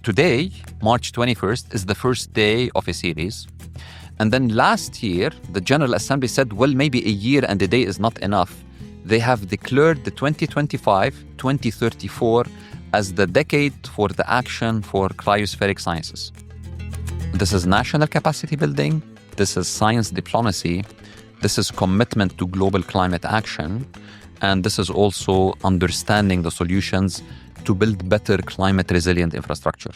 today, March 21st, is the first day of a series. And then last year, the General Assembly said, well, maybe a year and a day is not enough. They have declared the 2025-2034 as the decade for the action for cryospheric sciences. This is national capacity building. This is science diplomacy. This is commitment to global climate action. And this is also understanding the solutions to build better climate resilient infrastructure.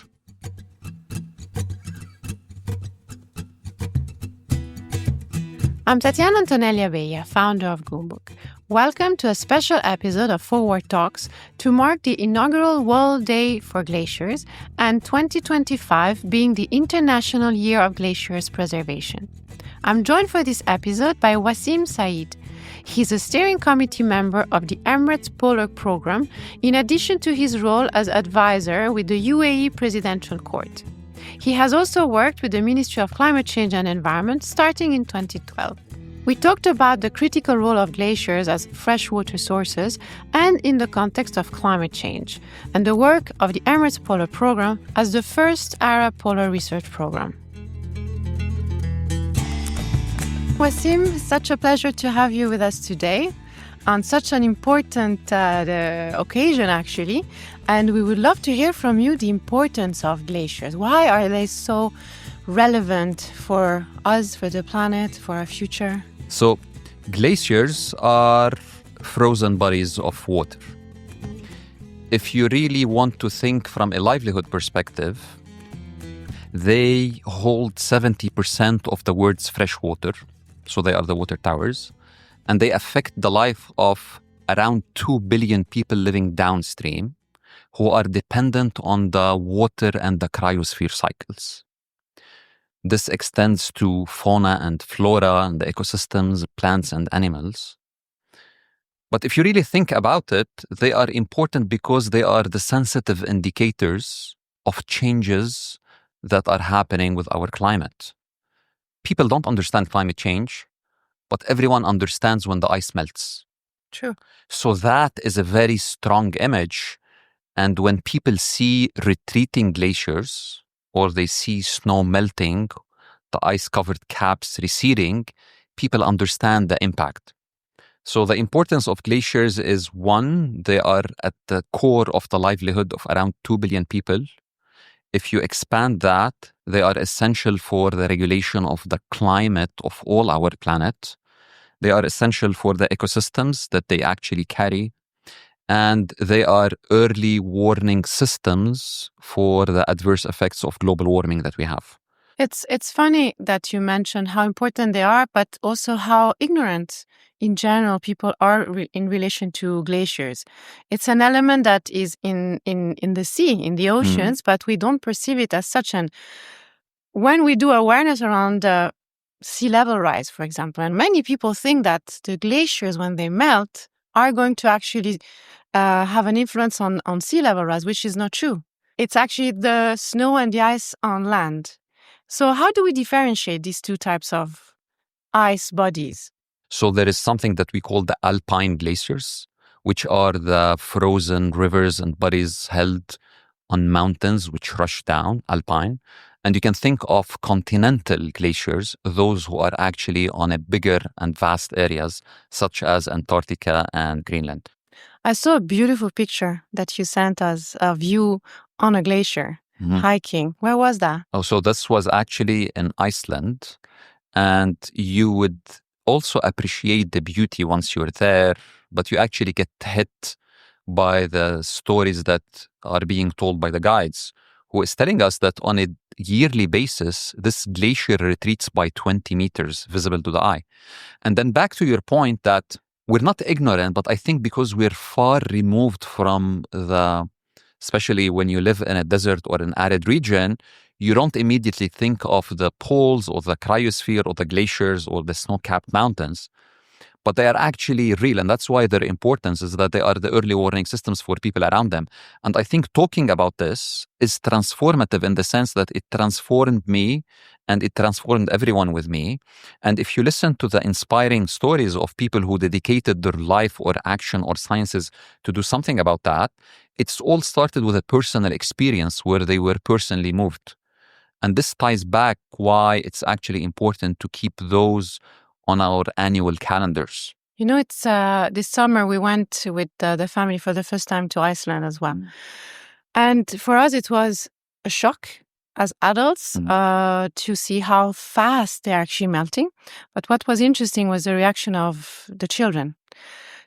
I'm Tatiana Antonelli-Abella, founder of Goumbook. Welcome to a special episode of Forward Talks to mark the inaugural World Day for Glaciers and 2025 being the International Year of Glaciers Preservation. I'm joined for this episode by Wassim Said. He's a steering committee member of the Emirates Polar Program, in addition to his role as advisor with the UAE Presidential Court. He has also worked with the Ministry of Climate Change and Environment starting in 2012. We talked about the critical role of glaciers as freshwater sources and in the context of climate change, and the work of the Emirates Polar Program as the first Arab polar research program. Wassim, such a pleasure to have you with us today on such an important occasion, actually. And we would love to hear from you the importance of glaciers. Why are they so relevant for us, for the planet, for our future? So, glaciers are frozen bodies of water. If you really want to think from a livelihood perspective, they hold 70% of the world's fresh water. So they are the water towers, and they affect the life of around 2 billion people living downstream who are dependent on the water and the cryosphere cycles. This extends to fauna and flora and the ecosystems, plants and animals. But if you really think about it, they are important because they are the sensitive indicators of changes that are happening with our climate. People don't understand climate change, but everyone understands when the ice melts. True. So that is a very strong image. And when people see retreating glaciers, or they see snow melting, the ice-covered caps receding, people understand the impact. So the importance of glaciers is, one, they are at the core of the livelihood of around 2 billion people. If you expand that, they are essential for the regulation of the climate of all our planet. They are essential for the ecosystems that they actually carry. And they are early warning systems for the adverse effects of global warming that we have. It's funny that you mentioned how important they are, but also how ignorant in general people are in relation to glaciers. It's an element that is in the sea, in the oceans, but we don't perceive it as such. And when we do awareness around sea level rise, for example, and many people think that the glaciers, when they melt, are going to actually have an influence on sea level rise, which is not true. It's actually the snow and the ice on land. So how do we differentiate these two types of ice bodies? So there is something that we call the alpine glaciers, which are the frozen rivers and bodies held on mountains which rush down, alpine. And you can think of continental glaciers, those who are actually on a bigger and vast areas, such as Antarctica and Greenland. I saw a beautiful picture that you sent us of you on a glacier, hiking. Where was that? Oh, so this was actually in Iceland. And you would also appreciate the beauty once you're there, but you actually get hit by the stories that are being told by the guides, who is telling us that on a yearly basis, this glacier retreats by 20 meters visible to the eye. And then back to your point that we're not ignorant, but I think because we're far removed from especially when you live in a desert or an arid region, you don't immediately think of the poles or the cryosphere or the glaciers or the snow-capped mountains. but they are actually real. And that's why their importance is that they are the early warning systems for people around them. And I think talking about this is transformative in the sense that it transformed me and it transformed everyone with me. And if you listen to the inspiring stories of people who dedicated their life or action or sciences to do something about that, it's all started with a personal experience where they were personally moved. And this ties back why it's actually important to keep those on our annual calendars. You know, it's this summer we went with the family for the first time to Iceland as well. And for us, it was a shock as adults to see how fast they're actually melting. But what was interesting was the reaction of the children.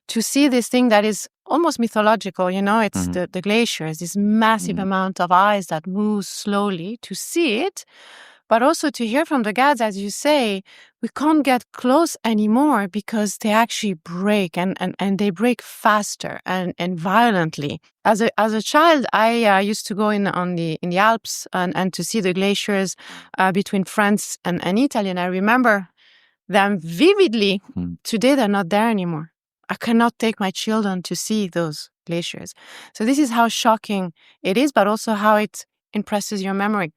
To see this thing that is almost mythological, you know, it's the glaciers, this massive amount of ice that moves slowly, to see it, but also to hear from the guides, as you say, we can't get close anymore because they actually break and they break faster and violently. As a child, I used to go in the Alps and to see the glaciers between France and Italy, and I remember them vividly. Today, they're not there anymore. I cannot take my children to see those glaciers. So this is how shocking it is, but also how it impresses your memory.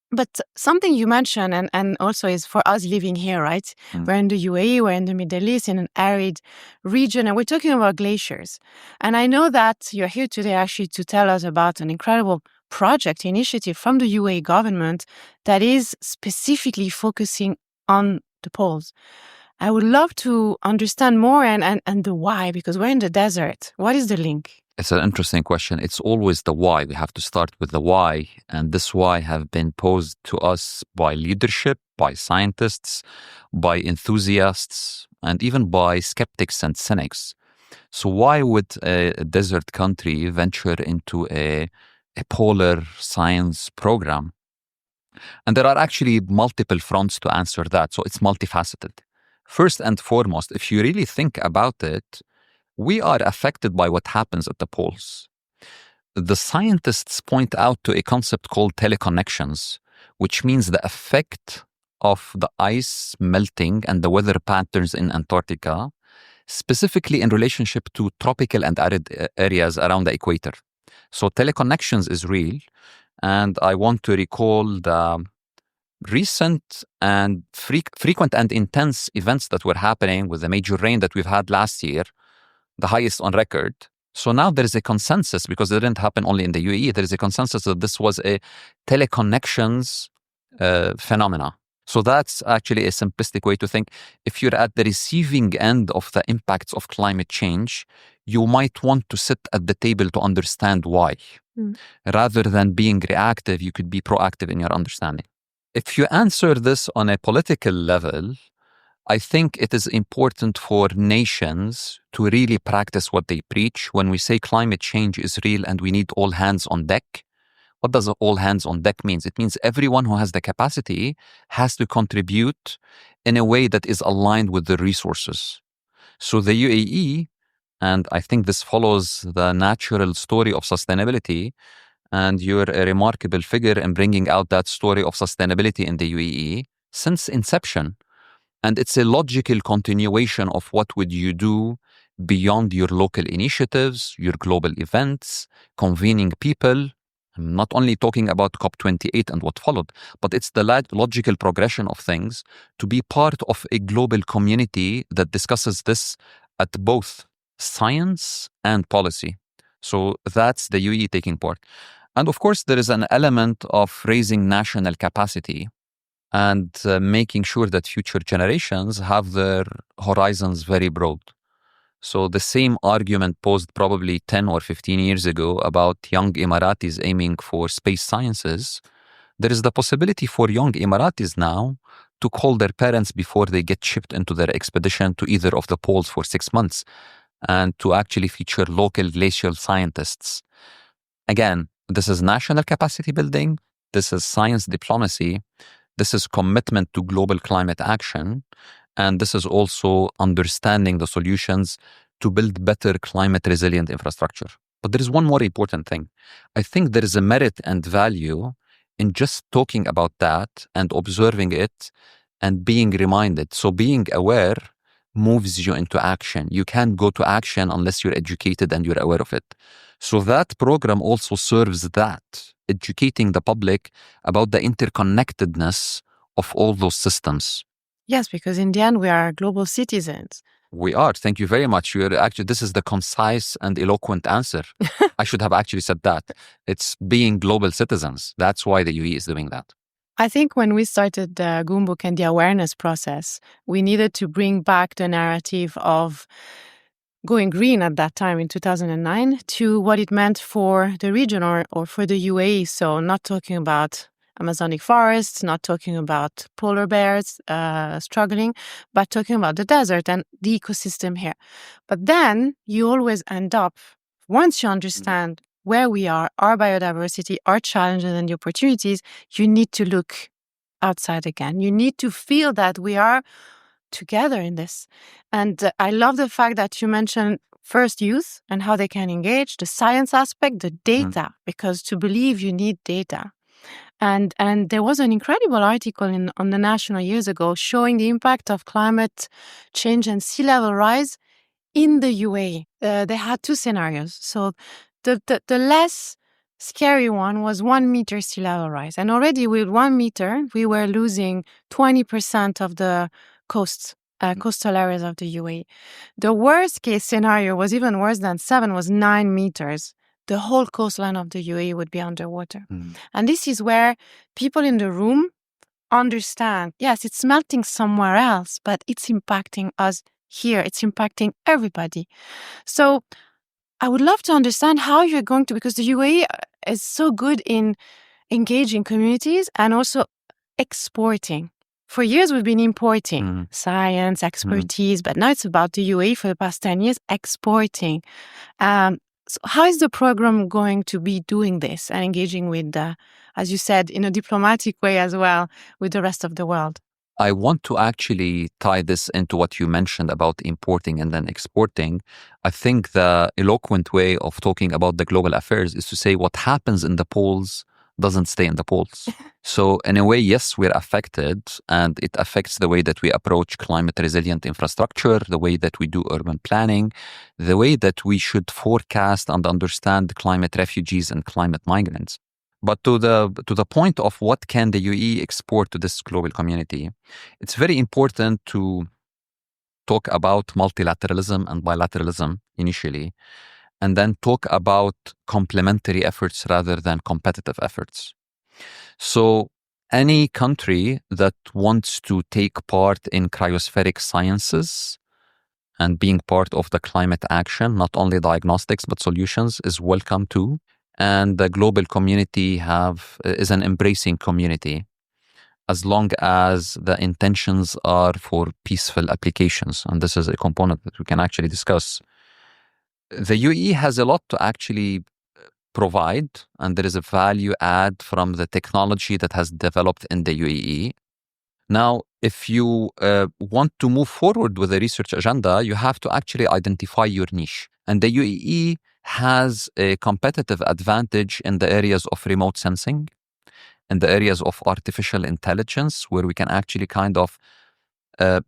But something you mentioned, and also is for us living here, right? We're in the UAE, we're in the Middle East, in an arid region, and we're talking about glaciers. And I know that you're here today actually to tell us about an incredible project, initiative from the UAE government that is specifically focusing on the poles. I would love to understand more and the why, because we're in the desert. What is the link? It's an interesting question. It's always the why. We have to start with the why. And this why have been posed to us by leadership, by scientists, by enthusiasts, and even by skeptics and cynics. So why would a desert country venture into a polar science program? And there are actually multiple fronts to answer that. So it's multifaceted. First and foremost, if you really think about it, we are affected by what happens at the poles. The scientists point out to a concept called teleconnections, which means the effect of the ice melting and the weather patterns in Antarctica, specifically in relationship to tropical and arid areas around the equator. So teleconnections is real. And I want to recall the recent and frequent and intense events that were happening with the major rain that we've had last year, the highest on record. So now there is a consensus, because it didn't happen only in the UAE, there is a consensus that this was a teleconnections phenomena. So that's actually a simplistic way to think. If you're at the receiving end of the impacts of climate change, you might want to sit at the table to understand why. Rather than being reactive, you could be proactive in your understanding. If you answer this on a political level, I think it is important for nations to really practice what they preach. When we say climate change is real and we need all hands on deck, what does all hands on deck mean? It means everyone who has the capacity has to contribute in a way that is aligned with the resources. So the UAE, and I think this follows the natural story of sustainability, and you're a remarkable figure in bringing out that story of sustainability in the UAE since inception. And it's a logical continuation of what would you do beyond your local initiatives, your global events, convening people. I'm not only talking about COP28 and what followed, but it's the logical progression of things to be part of a global community that discusses this at both science and policy. So that's the UAE taking part. And of course, there is an element of raising national capacity and making sure that future generations have their horizons very broad. So the same argument posed probably 10 or 15 years ago about young Emiratis aiming for space sciences, there is the possibility for young Emiratis now to call their parents before they get shipped into their expedition to either of the poles for 6 months and to actually feature local glacial scientists. Again, this is national capacity building, this is science diplomacy, this is commitment to global climate action, and this is also understanding the solutions to build better climate resilient infrastructure. But there is one more important thing. I think there is a merit and value in just talking about that and observing it and being reminded. So being aware moves you into action. You can't go to action unless you're educated and you're aware of it. So that program also serves that, educating the public about the interconnectedness of all those systems. Yes, because in the end, we are global citizens. We are. Thank you very much. You're actually, this is the concise and eloquent answer. I should have actually said that. It's being global citizens. That's why the UAE is doing that. I think when we started the Goumbook and the awareness process, we needed to bring back the narrative of going green at that time in 2009 to what it meant for the region or for the UAE. So not talking about Amazonic forests, not talking about polar bears struggling, but talking about the desert and the ecosystem here. But then you always end up, once you understand where we are, our biodiversity, our challenges and the opportunities, you need to look outside again. You need to feel that we are together in this. And I love the fact that you mentioned first youth and how they can engage, the science aspect, the data, because to believe you need data. And there was an incredible article on the National years ago showing the impact of climate change and sea level rise in the UAE. They had two scenarios. So the less scary one was 1 meter sea level rise. And already with 1 meter, we were losing 20% of the coastal areas of the UAE. The worst case scenario was even worse than 7, was 9 meters. The whole coastline of the UAE would be underwater. And this is where people in the room understand, yes, it's melting somewhere else, but it's impacting us here. It's impacting everybody. So I would love to understand how you're going to, because the UAE is so good in engaging communities and also exporting. For years, we've been importing science, expertise, but now it's about the UAE for the past 10 years, exporting. So how is the program going to be doing this and engaging with, as you said, in a diplomatic way as well, with the rest of the world? I want to actually tie this into what you mentioned about importing and then exporting. I think the eloquent way of talking about the global affairs is to say what happens in the poles doesn't stay in the poles. So in a way, yes, we're affected, and it affects the way that we approach climate resilient infrastructure, the way that we do urban planning, the way that we should forecast and understand climate refugees and climate migrants. But to the point of what can the UAE export to this global community, it's very important to talk about multilateralism and bilateralism initially, and then talk about complementary efforts rather than competitive efforts. So any country that wants to take part in cryospheric sciences and being part of the climate action, not only diagnostics but solutions, is welcome too. And the global community is an embracing community, as long as the intentions are for peaceful applications. And this is a component that we can actually discuss. The UAE has a lot to actually provide, and there is a value add from the technology that has developed in the UAE. Now, if you want to move forward with a research agenda, you have to actually identify your niche. And the UAE has a competitive advantage in the areas of remote sensing, in the areas of artificial intelligence, where we can actually kind of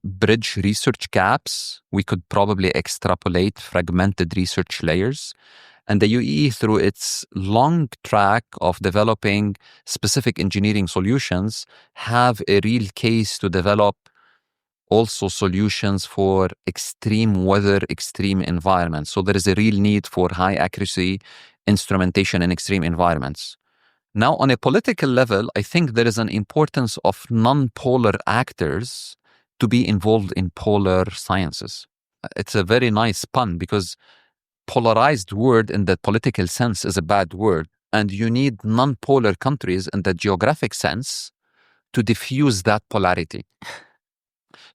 bridge research gaps. We could probably extrapolate fragmented research layers. And the UAE, through its long track of developing specific engineering solutions, have a real case to develop also solutions for extreme weather, extreme environments. So there is a real need for high accuracy instrumentation in extreme environments. Now, on a political level, I think there is an importance of non-polar actors to be involved in polar sciences. It's a very nice pun, because polarized word in the political sense is a bad word, and you need non-polar countries in the geographic sense to diffuse that polarity.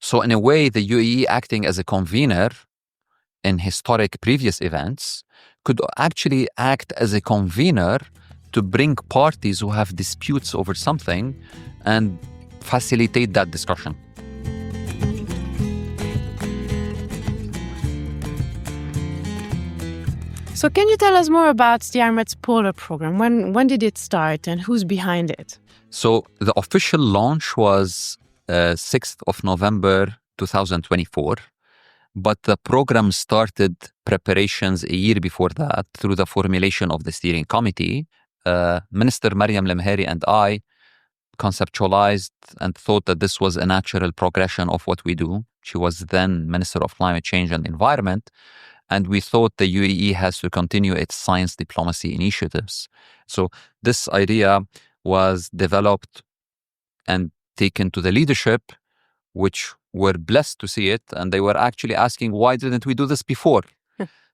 So in a way, the UAE acting as a convener in historic previous events could actually act as a convener to bring parties who have disputes over something and facilitate that discussion. So can you tell us more about the Emirates Polar Program? When did it start and who's behind it? So the official launch was 6th of November 2024. But the program started preparations a year before that through the formulation of the steering committee. Minister Mariam Lemheri and I conceptualized and thought that this was a natural progression of what we do. She was then Minister of Climate Change and Environment. And we thought the UAE has to continue its science diplomacy initiatives. So this idea was developed and taken to the leadership, which were blessed to see it. And they were actually asking, why didn't we do this before?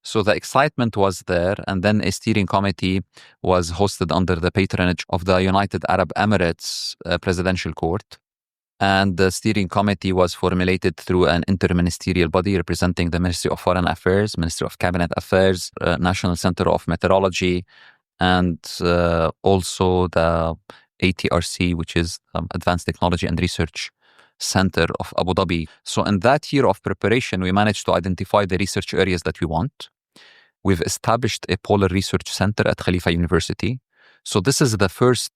So the excitement was there. And then a steering committee was hosted under the patronage of the United Arab Emirates Presidential Court. And the steering committee was formulated through an interministerial body representing the Ministry of Foreign Affairs, Ministry of Cabinet Affairs, National Center of Meteorology, and also the ATRC, which is Advanced Technology and Research Center of Abu Dhabi. So in that year of preparation, we managed to identify the research areas that we want. We've established a polar research center at Khalifa University. So this is the first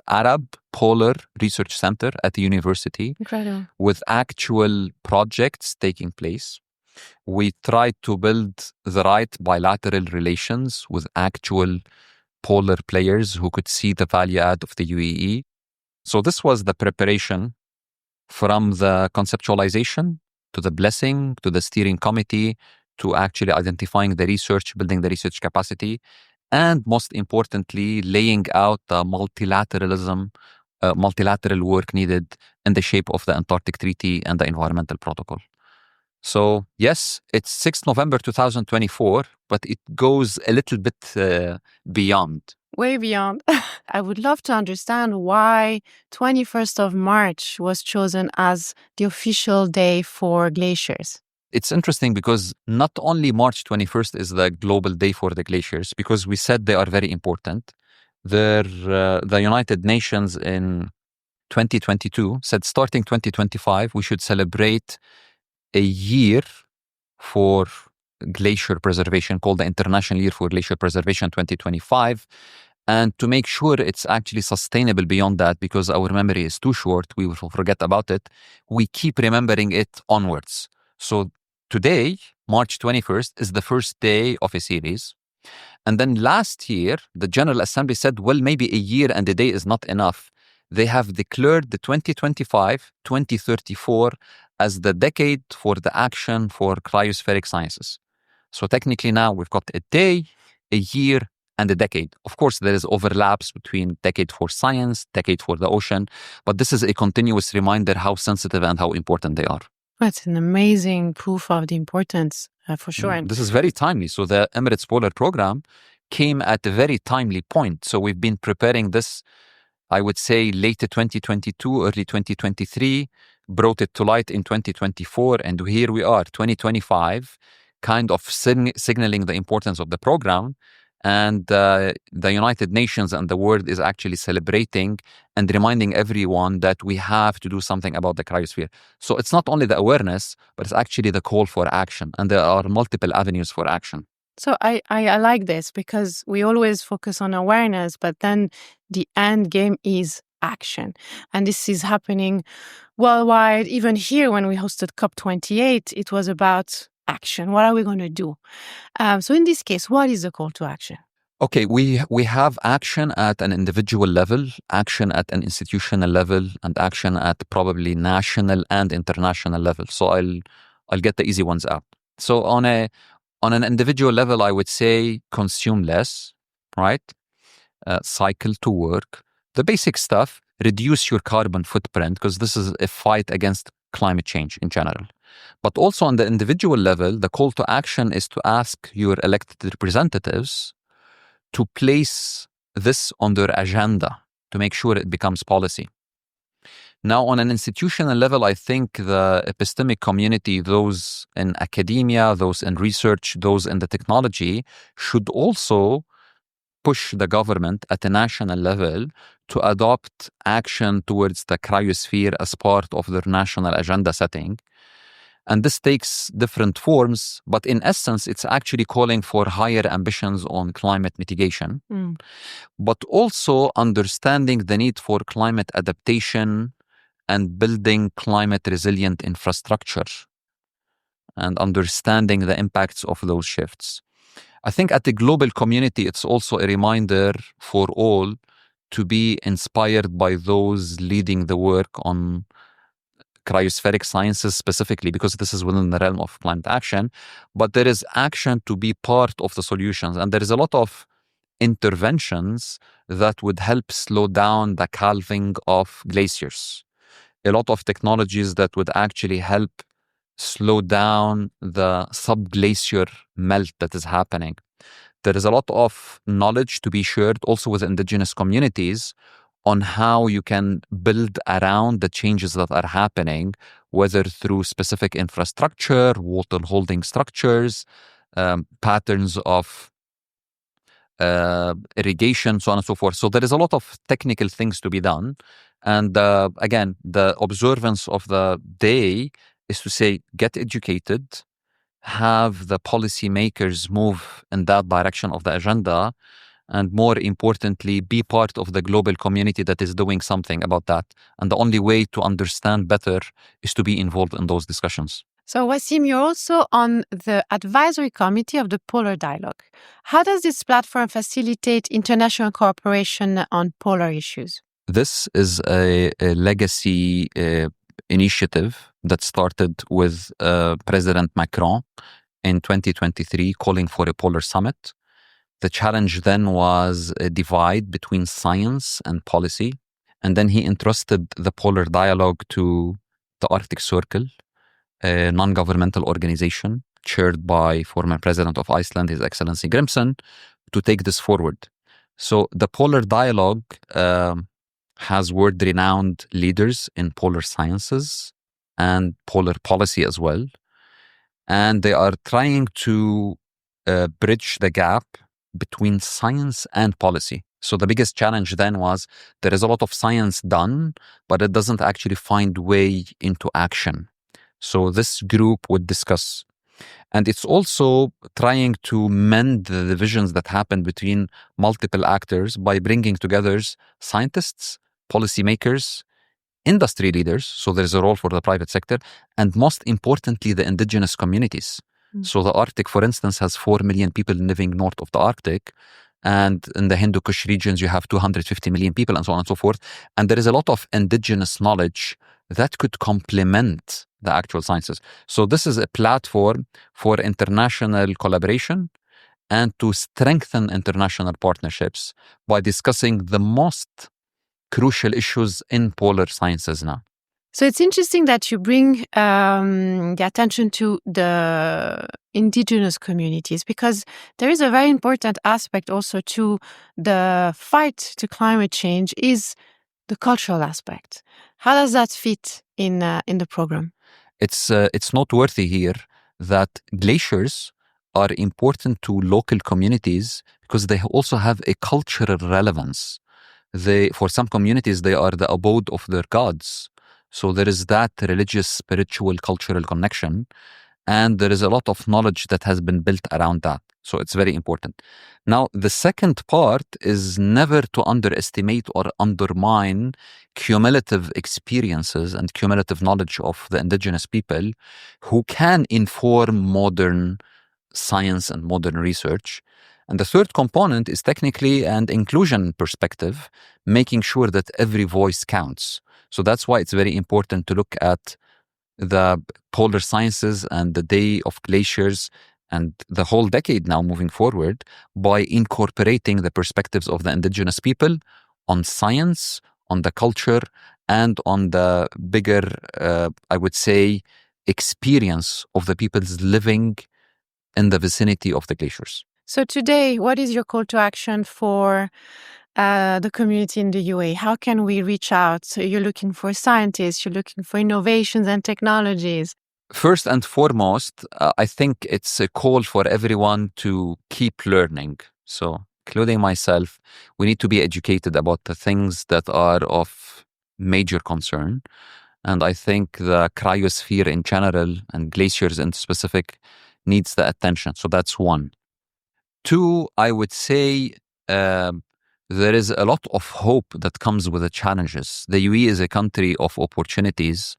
Arab polar research center at the university. Incredible. With actual projects taking place. We tried to build the right bilateral relations with actual polar players who could see the value add of the UAE. So this was the preparation from the conceptualization to the blessing, to the steering committee, to actually identifying the research, building the research capacity, and most importantly, laying out the multilateral work needed in the shape of the Antarctic Treaty and the Environmental Protocol. So yes, it's 6 November 2024, but it goes a little bit beyond. Way beyond. I would love to understand why 21st of March was chosen as the official day for glaciers. It's interesting because not only March 21st is the global day for the glaciers, because we said they are very important. The United Nations in 2022 said starting 2025, we should celebrate a year for glacier preservation called the International Year for Glacier Preservation 2025. And to make sure it's actually sustainable beyond that, because our memory is too short, we will forget about it, we keep remembering it onwards. So today, March 21st, is the first day of a series. And then last year, the General Assembly said, well, maybe a year and a day is not enough. They have declared the 2025-2034 as the decade for the action for cryospheric sciences. So technically now we've got a day, a year, and a decade. Of course, there is overlaps between decade for science, decade for the ocean, but this is a continuous reminder how sensitive and how important they are. That's an amazing proof of the importance, for sure. This is very timely. So the Emirates Polar Program came at a very timely point. So we've been preparing this, I would say, late 2022, early 2023, brought it to light in 2024, and here we are, 2025, kind of signaling the importance of the program. And the United Nations and the world is actually celebrating and reminding everyone that we have to do something about the cryosphere. So it's not only the awareness, but it's actually the call for action. And there are multiple avenues for action. So I like this because we always focus on awareness, but then the end game is action. And this is happening worldwide. Even here, when we hosted COP28, it was about action. What are we going to do? So in this case, what is the call to action? Okay, we have action at an individual level, action at an institutional level, and action at probably national and international level. So I'll get the easy ones out. So on an individual level, I would say consume less, right? Cycle to work. The basic stuff, reduce your carbon footprint, because this is a fight against climate change in general. But also on the individual level, the call to action is to ask your elected representatives to place this on their agenda to make sure it becomes policy. Now, on an institutional level, I think the epistemic community, those in academia, those in research, those in the technology, should also push the government at a national level to adopt action towards the cryosphere as part of their national agenda setting. And this takes different forms, but in essence, it's actually calling for higher ambitions on climate mitigation, but also understanding the need for climate adaptation and building climate resilient infrastructure. and understanding the impacts of those shifts. I think at the global community, it's also a reminder for all to be inspired by those leading the work on cryospheric sciences specifically, because this is within the realm of climate action. But there is action to be part of the solutions. And there is a lot of interventions that would help slow down the calving of glaciers. A lot of technologies that would actually help slow down the subglacier melt that is happening. There is a lot of knowledge to be shared also with indigenous communities on how you can build around the changes that are happening, whether through specific infrastructure, water holding structures, patterns of irrigation, so on and so forth. So there is a lot of technical things to be done. And again, the observance of the day is to say, get educated, have the policymakers move in that direction of the agenda, and more importantly, be part of the global community that is doing something about that. And the only way to understand better is to be involved in those discussions. So, Wassim, you're also on the advisory committee of the Polar Dialogue. How does this platform facilitate international cooperation on polar issues? This is a legacy initiative that started with President Macron in 2023, calling for a polar summit. The challenge then was a divide between science and policy. And then he entrusted the Polar Dialogue to the Arctic Circle, a non-governmental organization chaired by former President of Iceland, His Excellency Grimson, to take this forward. So the Polar Dialogue has world-renowned leaders in polar sciences and polar policy as well. And they are trying to bridge the gap between science and policy. So the biggest challenge then was there is a lot of science done, but it doesn't actually find way into action. So this group would discuss. And it's also trying to mend the divisions that happen between multiple actors by bringing together scientists, policymakers, industry leaders. So there's a role for the private sector, and most importantly, the indigenous communities. So the Arctic, for instance, has 4 million people living north of the Arctic. And in the Hindu Kush regions, you have 250 million people and so on and so forth. And there is a lot of indigenous knowledge that could complement the actual sciences. So this is a platform for international collaboration and to strengthen international partnerships by discussing the most crucial issues in polar sciences now. So it's interesting that you bring the attention to the indigenous communities, because there is a very important aspect also to the fight to climate change is the cultural aspect. How does that fit in the program? It's noteworthy here that glaciers are important to local communities because they also have a cultural relevance. For some communities, they are the abode of their gods. So there is that religious, spiritual, cultural connection. And there is a lot of knowledge that has been built around that. So it's very important. Now, the second part is never to underestimate or undermine cumulative experiences and cumulative knowledge of the indigenous people who can inform modern science and modern research. And the third component is technically and inclusion perspective, making sure that every voice counts. So that's why it's very important to look at the polar sciences and the Day of Glaciers and the whole decade now moving forward by incorporating the perspectives of the indigenous people on science, on the culture, and on the bigger, I would say, experience of the peoples living in the vicinity of the glaciers. So today, what is your call to action for the community in the UAE? How can we reach out? So you're looking for scientists, you're looking for innovations and technologies. First and foremost, I think it's a call for everyone to keep learning. So, including myself, we need to be educated about the things that are of major concern. And I think the cryosphere in general and glaciers in specific needs the attention. So that's one. Two, I would say there is a lot of hope that comes with the challenges. The UAE is a country of opportunities.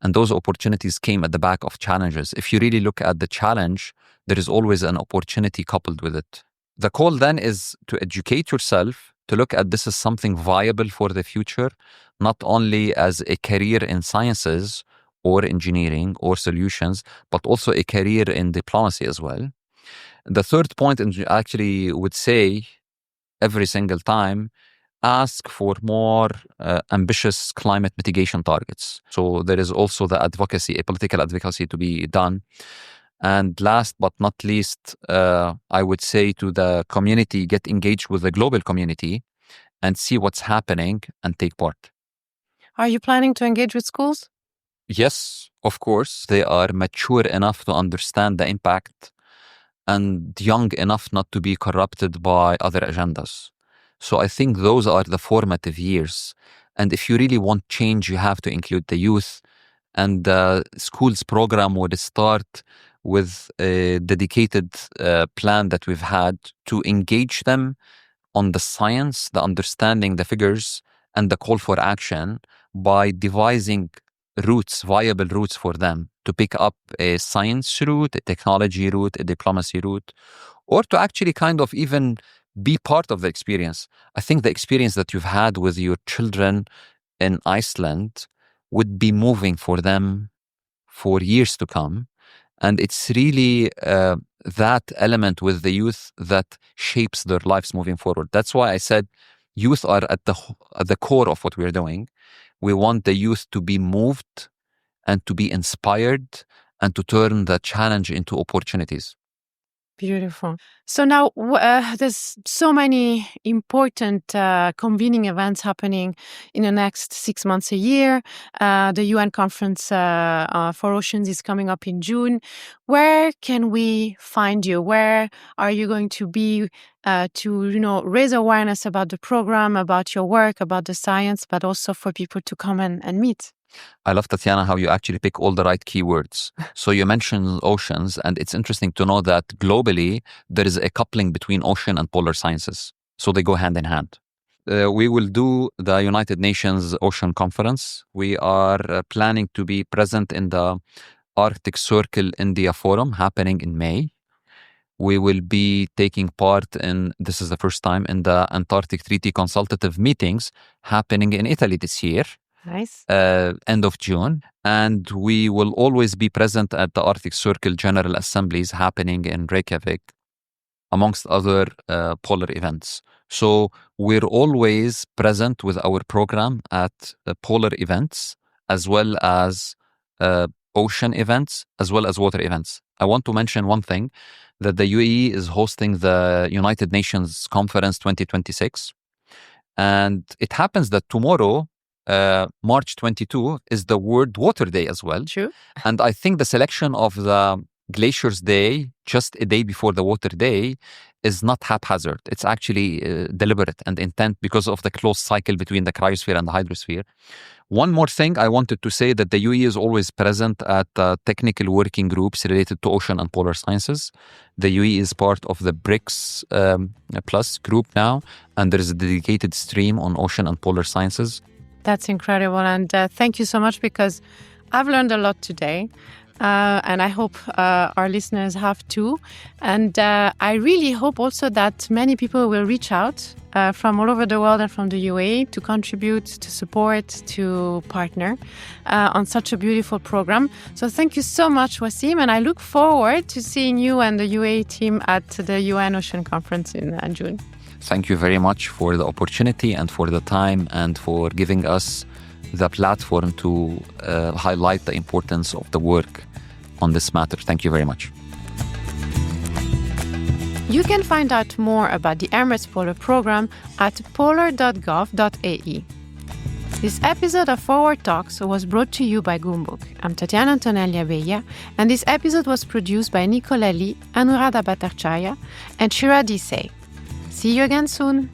And those opportunities came at the back of challenges. If you really look at the challenge, there is always an opportunity coupled with it. The call then is to educate yourself, to look at this as something viable for the future, not only as a career in sciences or engineering or solutions, but also a career in diplomacy as well. The third point, and I actually would say every single time, ask for more ambitious climate mitigation targets. So there is also the advocacy, a political advocacy to be done. And last but not least, I would say to the community, get engaged with the global community and see what's happening and take part. Are you planning to engage with schools? Yes, of course. They are mature enough to understand the impact and young enough not to be corrupted by other agendas. So I think those are the formative years. And if you really want change, you have to include the youth. And the schools program would start with a dedicated plan that we've had to engage them on the science, the understanding, the figures, and the call for action by devising routes, viable routes for them to pick up a science route, a technology route, a diplomacy route, or to actually kind of even be part of the experience. I think the experience that you've had with your children in Iceland would be moving for them for years to come. And it's really that element with the youth that shapes their lives moving forward. That's why I said youth are at the core of what we're doing. We want the youth to be moved and to be inspired and to turn the challenge into opportunities. Beautiful. So now there's so many important convening events happening in the next 6 months, a year. The UN conference for oceans is coming up in June. Where can we find you? Where are you going to be to raise awareness about the program, about your work, about the science, but also for people to come and meet? I love, Tatiana, how you actually pick all the right keywords. So you mentioned oceans, and it's interesting to know that globally, there is a coupling between ocean and polar sciences. So they go hand in hand. We will do the United Nations Ocean Conference. We are planning to be present in the Arctic Circle India Forum happening in May. We will be taking part in, this is the first time, in the Antarctic Treaty Consultative Meetings happening in Italy this year. Nice. End of June. And we will always be present at the Arctic Circle General Assemblies happening in Reykjavik, amongst other polar events. So we're always present with our program at polar events, as well as ocean events, as well as water events. I want to mention one thing, that the UAE is hosting the United Nations Conference 2026. And it happens that tomorrow, March 22 is the World Water Day as well. True. And I think the selection of the Glaciers Day, just a day before the Water Day, is not haphazard. It's actually deliberate and intent because of the close cycle between the cryosphere and the hydrosphere. One more thing I wanted to say, that the UAE is always present at technical working groups related to ocean and polar sciences. The UAE is part of the BRICS Plus group now, and there is a dedicated stream on ocean and polar sciences. That's incredible. And thank you so much, because I've learned a lot today. And I hope our listeners have too. And I really hope also that many people will reach out from all over the world and from the UAE to contribute, to support, to partner on such a beautiful program. So thank you so much, Wassim. And I look forward to seeing you and the UAE team at the UN Ocean Conference in June. Thank you very much for the opportunity and for the time and for giving us the platform to highlight the importance of the work on this matter. Thank you very much. You can find out more about the Emirates Polar Program at polar.gov.ae. This episode of Forward Talks was brought to you by Goumbook. I'm Tatiana Antonelli-Abella, and this episode was produced by Nicola Lee, Anuradha Bhattacharya, and Shira Desai. See you again soon.